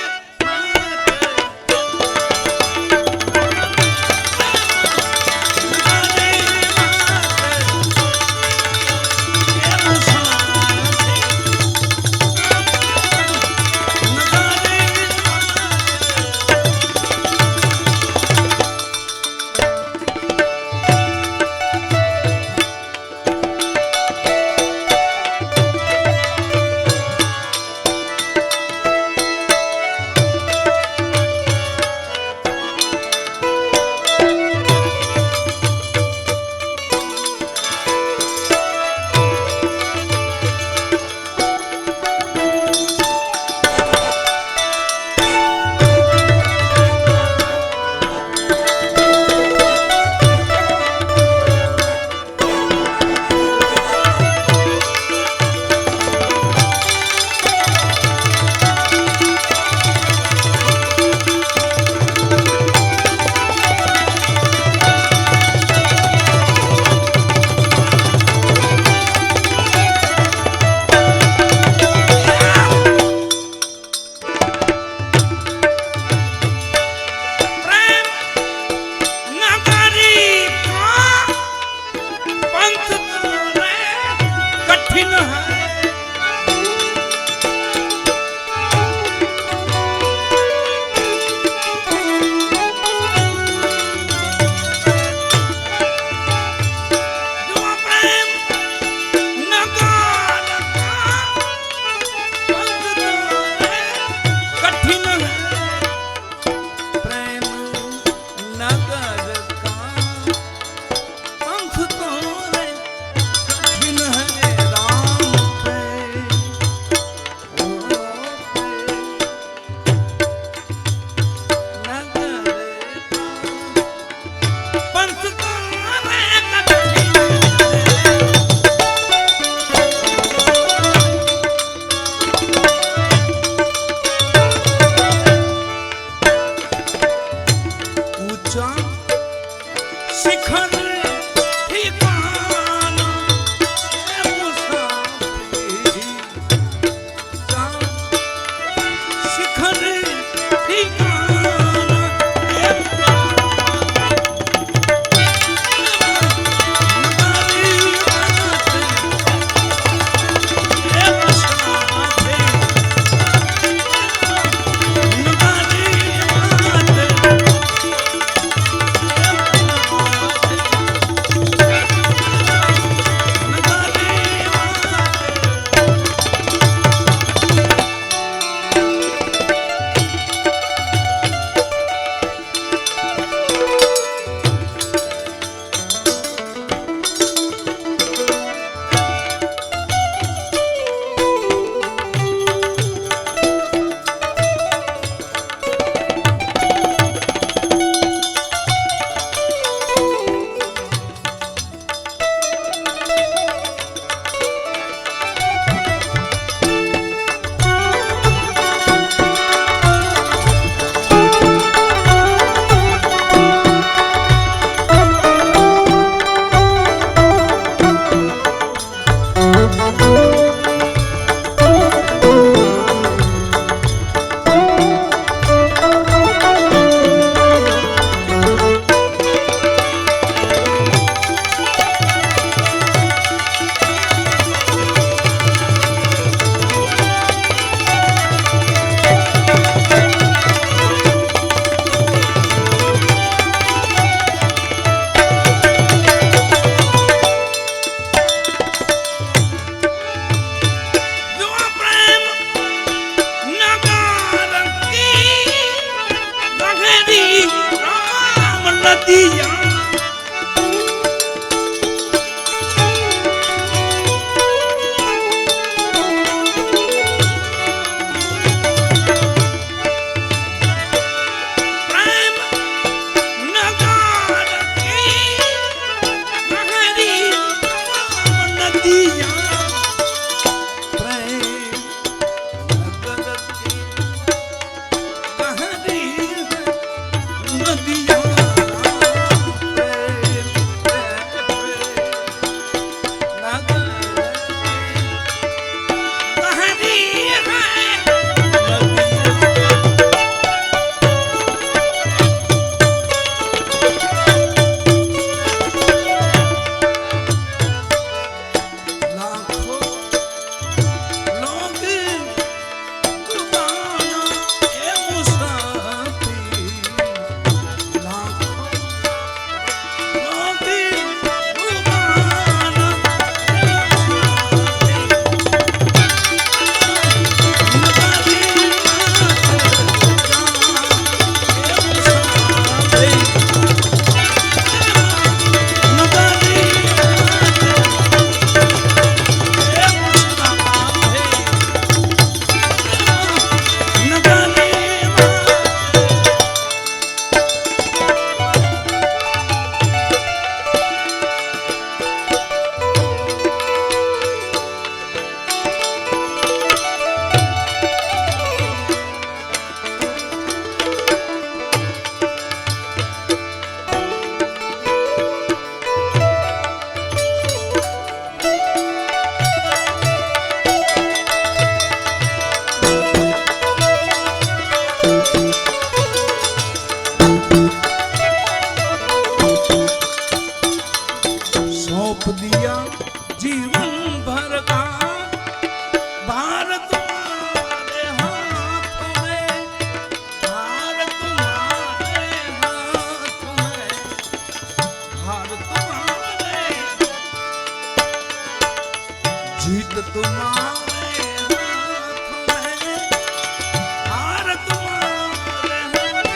નદિયા दिया जीवन भर का भार तुम्हारे हाथ में, भार तुम्हारे हाथ में, भार तुम्हारे, जीत तुम्हारे हाथ में, हार तुम्हारे हाथ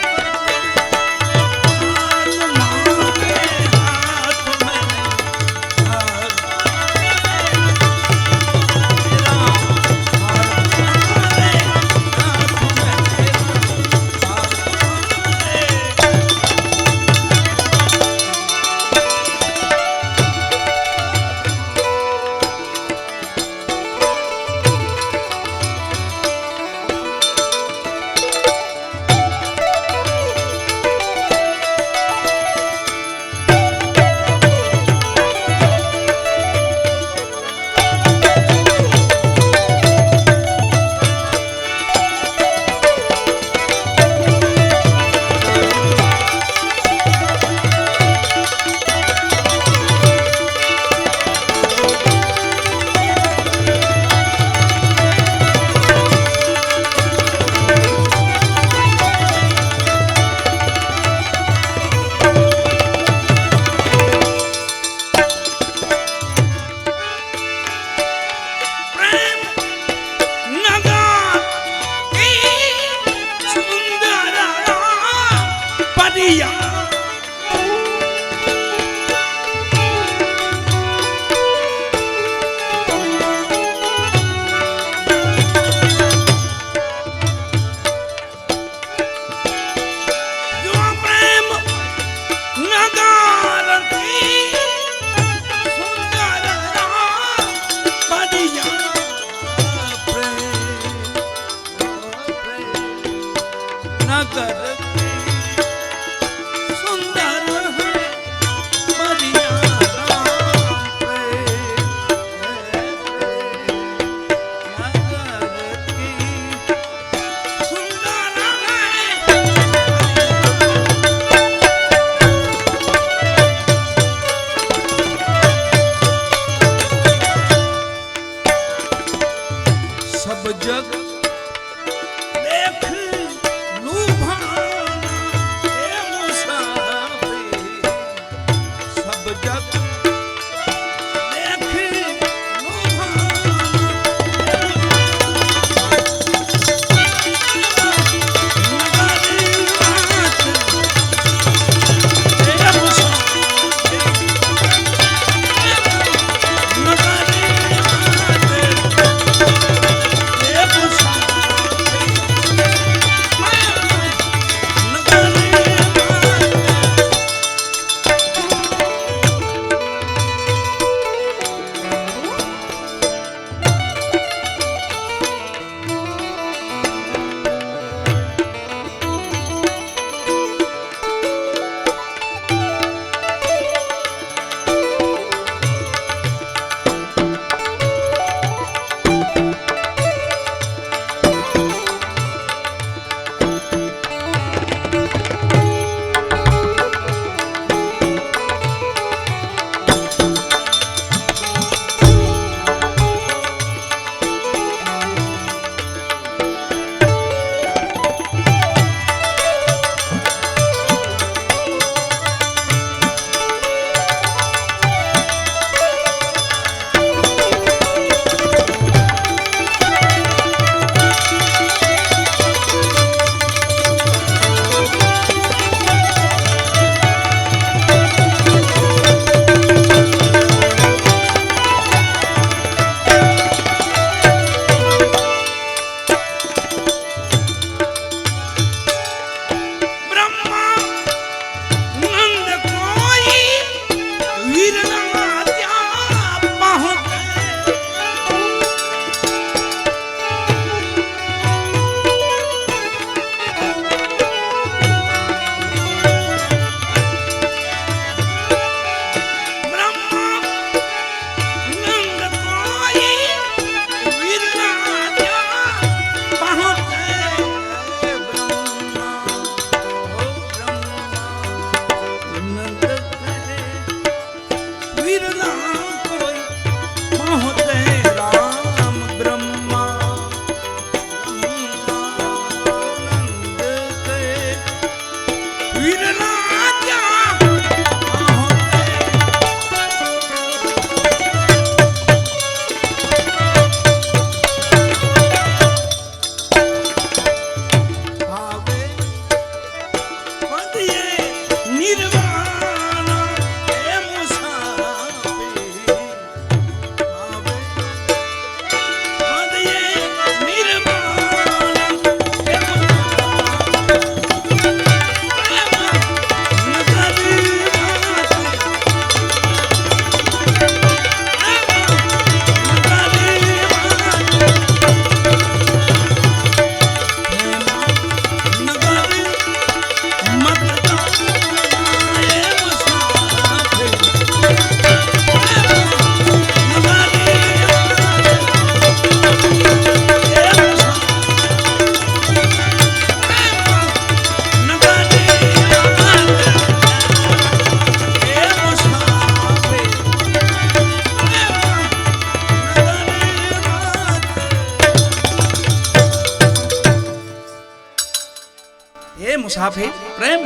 મુસાફિર પ્રેમ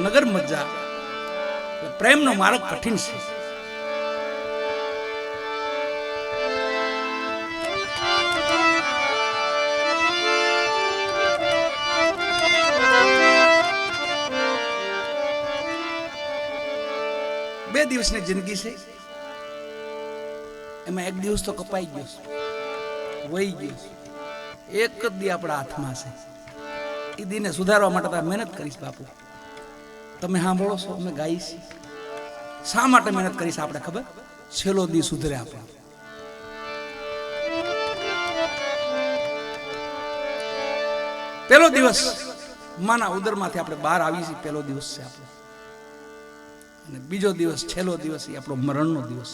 નગર મત જા. પ્રેમનો માર્ગ કઠિન છે. બે દિવસની જિંદગી છે, એમાં એક દિવસ તો કપાઈ ગયો, વહી ગયો. એક જ દી આપણા હાથમાં છે. એ દીને સુધારવા માટે તમે મહેનત કરીશ બાપુ. તમે સાંભળો છો, અમે ગાઈશ. શા માટે મહેનત કરીશ આપણે ખબર? છેલ્લો દી સુધરે આપણે. પેલો દિવસ માના ઉદરમાંથી આપણે બહાર આવી છીએ, પેલો દિવસ છે આપણો. અને બીજો દિવસ, છેલ્લો દિવસ, એ આપણો મરણનો દિવસ.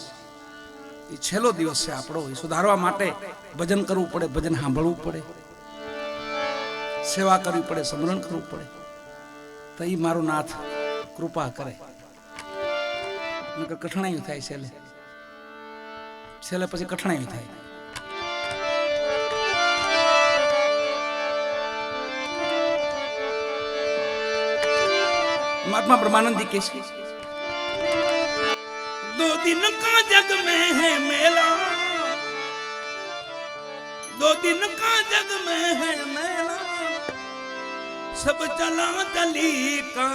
એ છેલ્લો દિવસ છે આપણો. એ સુધારવા માટે ભજન કરવું પડે, ભજન સાંભળવું પડે, સેવા કરવી પડે, સ્મરણ કરવું પડે. તો એ મારો નાથ કૃપા કરે. નકર કઠણાઈ થાય છેલ્લે. છેલ્લે પછી કઠણાઈ થાય. महात्मा ब्रह्मानंद जी के 2 दिन का जग में है मेला, 2 दिन का जग में है मेला, सब चला चली का.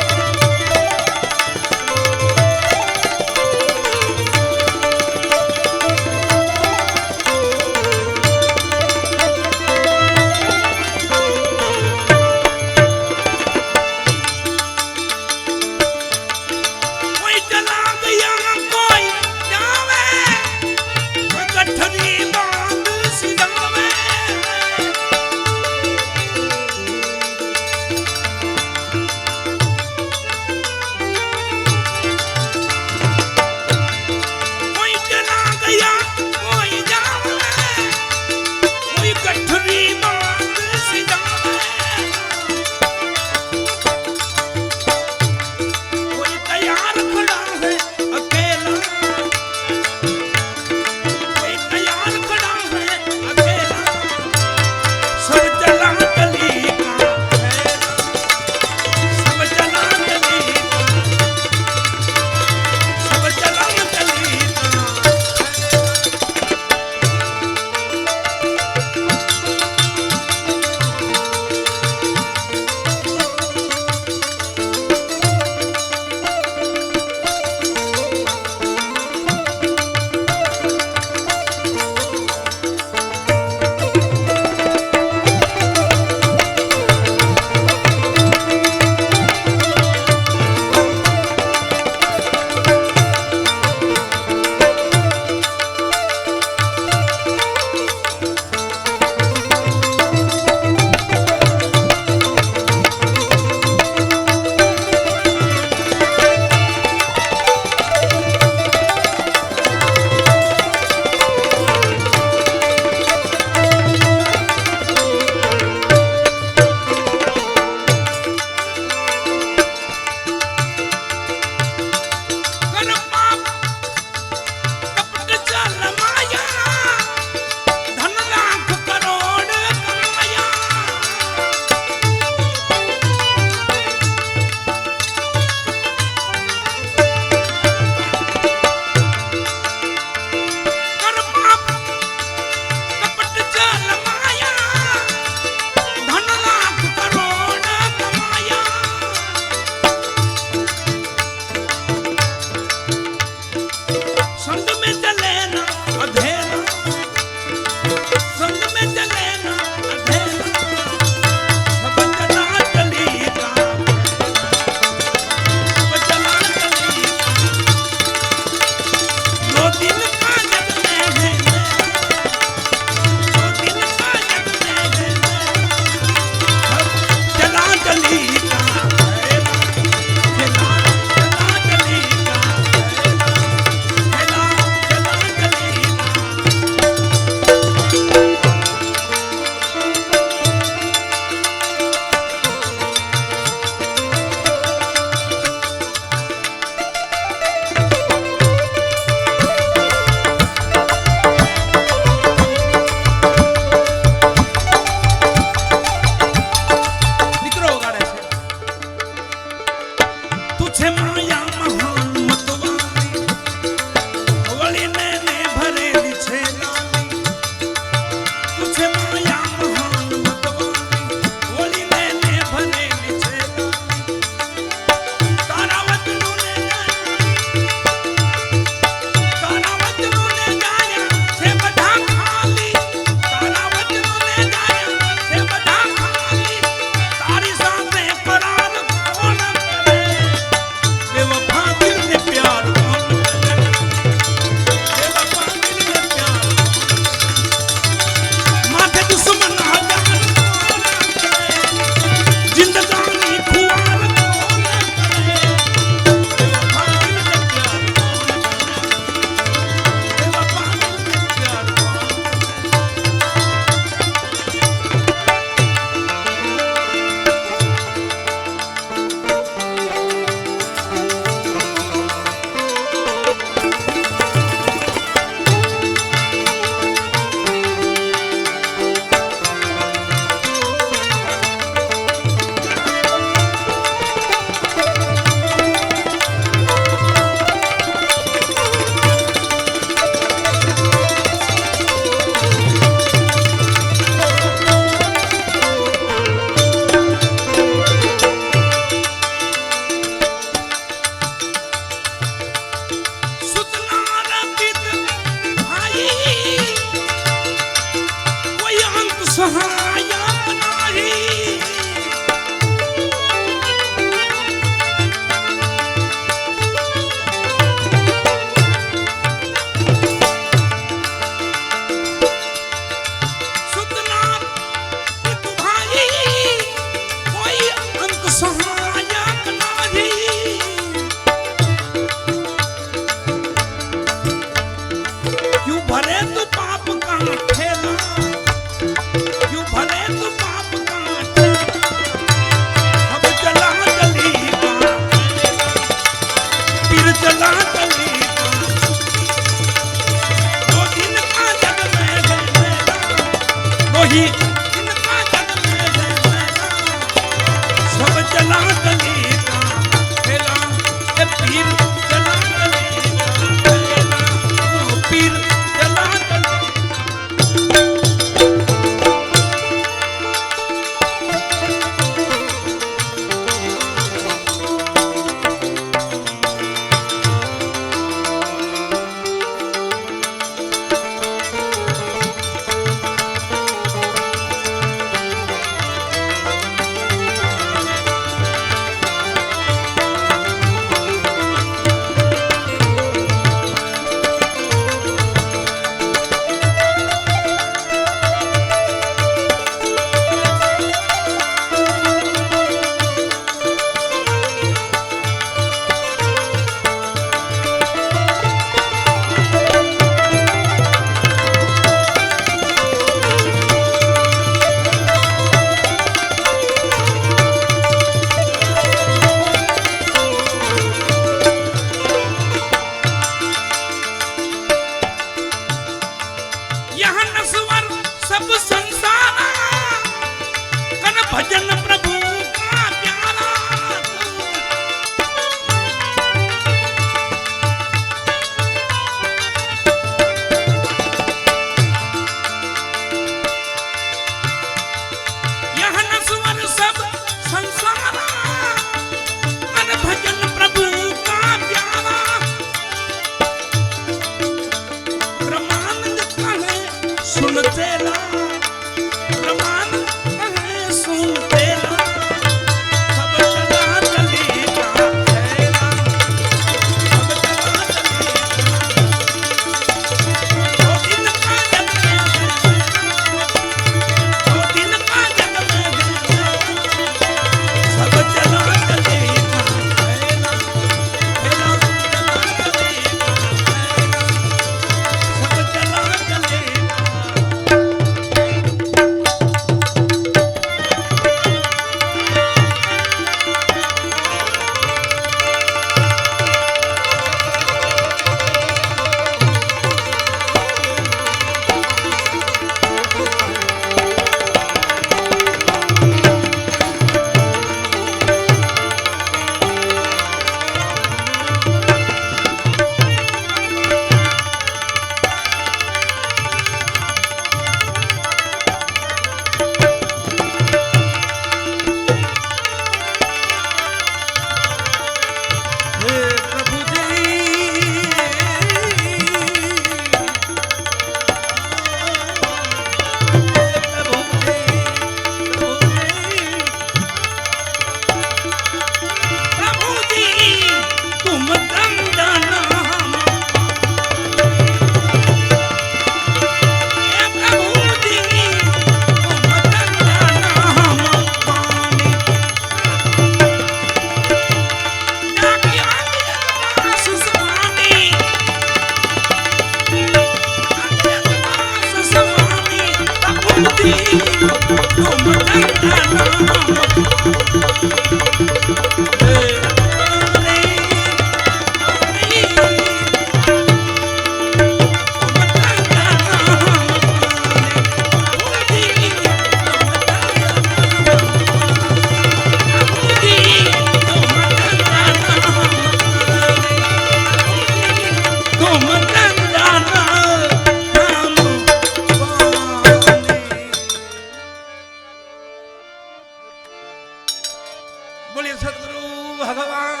બોલે સદગુરુ ભગવાન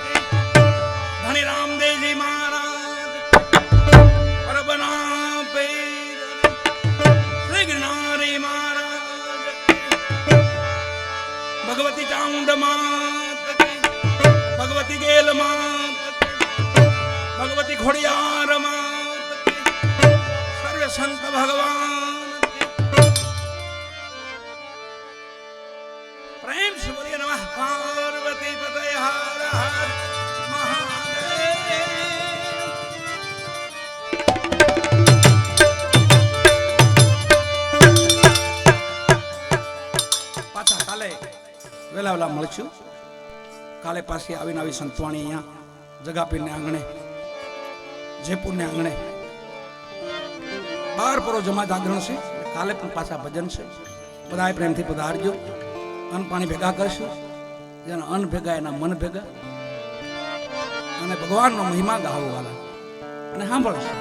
કી. ધણી રામદેવજી મહારાજ પરબના પીર શ્રી ગિરનારી મહારાજ કી. ભગવતી ચામુંડ માત કી. ભગવતી ગેલ માત કી. ભગવતી ખોડિયાર માત કી. સર્વે સંત ભગવાન કી. પ્રેમ से बोलिए नमः पार्वती पतये हर हर महादेव. પાછા કાલે વેલા વેલા મળશું. કાલે પાછી આવીને આવી સંતવાણી અહીંયા જગાપીરને આંગણે જયપુરને આંગણે 12 પરો જમા જાગરણ છે. કાલે પણ પાછા ભજન છે. બધાએ પ્રેમથી પધારજો. અન્ન પાણી ભેગા કરશું. જેના અન્ન ભેગા એના મન ભેગા અને ભગવાનનો મહિમા ગાવો વાળા અને સાંભળશું.